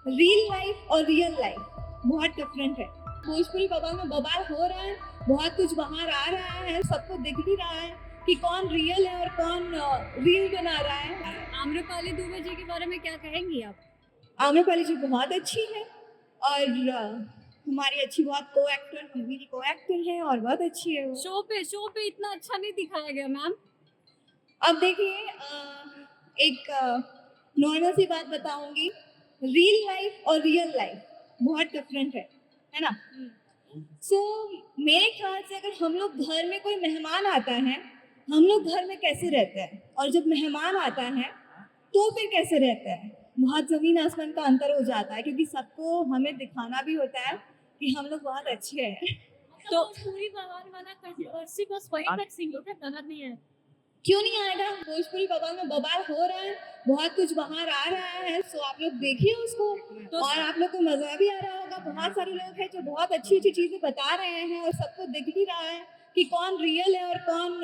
Real life और real life बहुत different है। भोजपुरी बवाल में बवाल हो रहा है, बहुत कुछ बाहर आ रहा है, सबको दिख भी रहा है कि कौन रियल है और कौन रील बना रहा है। आम्रपाली दुबे जी के बारे में क्या कहेंगी आप? आम्रपाली जी बहुत अच्छी है और हमारी अच्छी बहुत को एक्टर, मेरी को एक्टर है और बहुत अच्छी है वो। शो पे इतना अच्छा नहीं दिखाया गया मैम। अब देखिए, एक नॉर्मल सी बात बताऊंगी, रियल लाइफ और रियल लाइफ बहुत डिफरेंट है ना। सो मेरे ख्याल से अगर हम लोग घर में कोई मेहमान आता है, हम लोग घर में कैसे रहते हैं और जब मेहमान आता है तो फिर कैसे रहते हैं, बहुत ज़मीन आसमान का अंतर हो जाता है, क्योंकि सबको हमें दिखाना भी होता है कि हम लोग बहुत अच्छे हैं। तो पूरी बवाल वाला कंट्रोवर्सी बस वहीं तक सीमित है, गलत नहीं है। क्यों नहीं आएगा? भोजपुरी बवाल में बवाल हो रहा है, बहुत कुछ बाहर आ रहा है, सो आप लोग देखिए उसको तो और आप लोग को मजा भी आ रहा होगा। बहुत सारे लोग हैं जो बहुत अच्छी अच्छी चीजें बता रहे हैं और सबको दिख भी रहा है कि कौन रियल है और कौन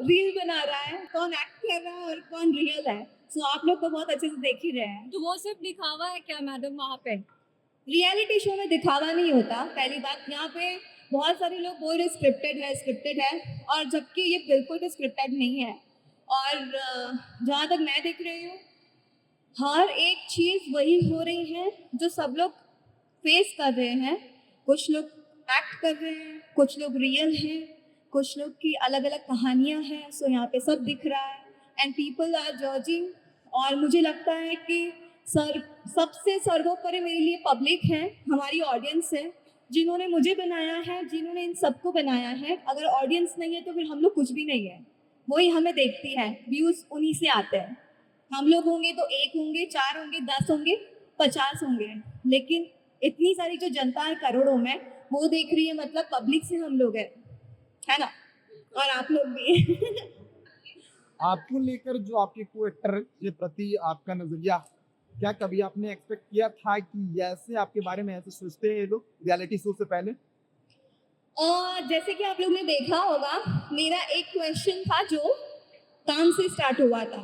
रील बना रहा है, कौन एक्ट कर रहा है और कौन रियल है। सो आप लोग को बहुत अच्छे से देख ही रहे हैं। तो वो सिर्फ दिखावा है क्या मैडम वहाँ पे? रियलिटी शो में दिखावा नहीं होता। पहली बात, यहाँ पे बहुत सारे लोग बोल रहे स्क्रिप्टेड है और जबकि ये बिल्कुल भी स्क्रिप्टेड नहीं है। और जहाँ तक मैं देख रही हूँ, हर एक चीज़ वही हो रही है जो सब लोग फेस कर रहे हैं। कुछ लोग एक्ट कर रहे हैं, कुछ लोग रियल हैं, कुछ लोग की अलग अलग कहानियाँ हैं। सो यहाँ पे सब दिख रहा है एंड पीपल आर जजिंग। और मुझे लगता है कि सबसे सर्वोपरि मेरे लिए पब्लिक है, हमारी ऑडियंस है, जिन्होंने मुझे बनाया है, जिन्होंने इन सबको बनाया है। अगर ऑडियंस नहीं है तो फिर हम लोग कुछ भी नहीं है, वही हमें देखती है, व्यूज़ उन्हीं से आते हैं। हम लोग होंगे तो 1 होंगे, 4 होंगे, 10 होंगे, 50 होंगे, लेकिन इतनी सारी जो जनता है करोड़ों में, वो देख रही है, मतलब पब्लिक से हम लोग है ना। और आप लोग भी आपको लेकर जो आपके को एक्टर के प्रति आपका नजरिया, क्या कभी आपने एक्सपेक्ट किया था कि ऐसे आपके बारे में ऐसे सोचते हैं ये लोग रियलिटी शो से पहले? और जैसे कि आप लोग ने देखा होगा, मेरा एक क्वेश्चन था जो काम से स्टार्ट हुआ था,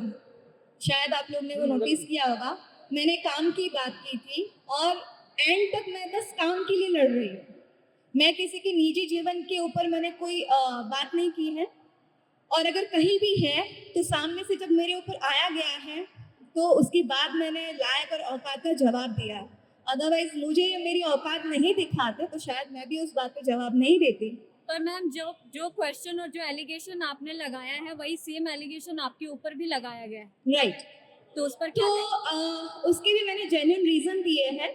शायद आप लोग ने वो नोटिस किया होगा। मैंने काम की बात की थी और एंड तक मैं बस काम के लिए लड़ रही हूँ। मैं किसी के निजी जीवन के ऊपर मैंने कोई बात नहीं की है, और अगर कहीं भी है तो सामने से जब मेरे ऊपर आया गया है तो उसके बाद मैंने लायक और औकात का जवाब दिया। अदरवाइज मुझे मेरी औकात नहीं दिखाते तो शायद मैं भी उस बात पे जवाब नहीं देती। पर मैम जो क्वेश्चन और जो एलिगेशन आपने लगाया है वही सेम एलिगेशन आपके ऊपर भी लगाया गया है। राइट। तो उस पर क्या तो उसके भी मैंने जेन्युइन रीज़न दिए हैं।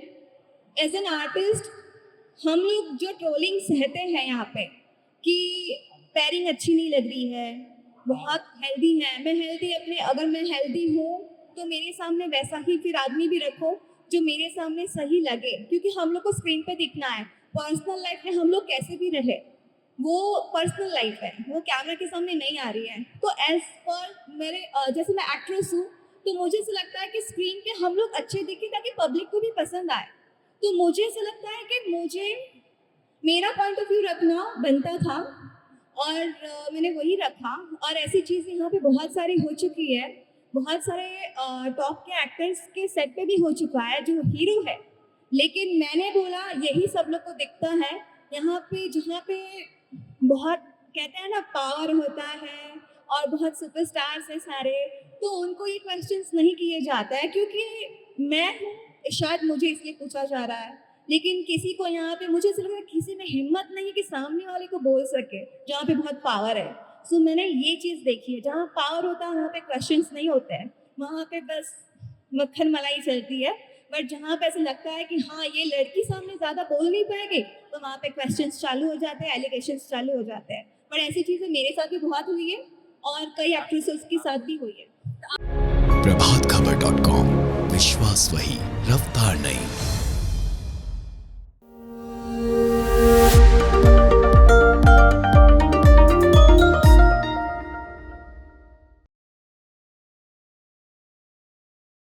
एज एन आर्टिस्ट हम लोग जो ट्रोलिंग सहते हैं यहाँ पे कि पैरिंग अच्छी नहीं लग रही है, बहुत हेल्दी है, मैं हेल्दी अपने, अगर मैं हेल्दी हूँ तो मेरे सामने वैसा ही फिर आदमी भी रखो जो मेरे सामने सही लगे, क्योंकि हम लोग को स्क्रीन पे दिखना है। पर्सनल लाइफ में हम लोग कैसे भी रहे, वो पर्सनल लाइफ है, वो कैमरा के सामने नहीं आ रही है। तो एज पर मेरे जैसे मैं एक्ट्रेस हूँ तो मुझे ऐसा लगता है कि स्क्रीन पे हम लोग अच्छे दिखे ताकि पब्लिक को भी पसंद आए। तो मुझे ऐसा लगता है कि मुझे मेरा पॉइंट ऑफ व्यू रखना बनता था और मैंने वही रखा। और ऐसी चीज़ यहाँ पे बहुत सारी हो चुकी है, बहुत सारे टॉप के एक्टर्स के सेट पे भी हो चुका है जो हीरो है, लेकिन मैंने बोला यही सब लोग को दिखता है यहाँ पे, जहाँ पे बहुत कहते हैं ना पावर होता है और बहुत सुपरस्टार्स हैं सारे, तो उनको ये क्वेश्चंस नहीं किए जाता है क्योंकि मैं हूँ, शायद मुझे इसलिए पूछा जा रहा है। लेकिन किसी को यहाँ पे मुझे ऐसा लगा किसी में हिम्मत नहीं कि सामने वाले को बोल सके जहाँ पे बहुत पावर है। सो मैंने ये चीज़ देखी है, जहाँ पावर होता है वहाँ पे क्वेश्चंस नहीं होते हैं, वहाँ पे बस मक्खन मलाई चलती है। बट जहाँ पे ऐसा लगता है कि हाँ ये लड़की सामने ज़्यादा बोल नहीं पाएगी तो वहाँ पे क्वेश्चंस चालू हो जाते हैं, एलिगेशंस चालू हो जाते हैं। बट ऐसी चीज़ें मेरे साथ भी बहुत हुई है और कई एक्ट्रेसेस के साथ भी हुई है। प्रभात खबर.com, विश्वास वही, रफ्तार नहीं।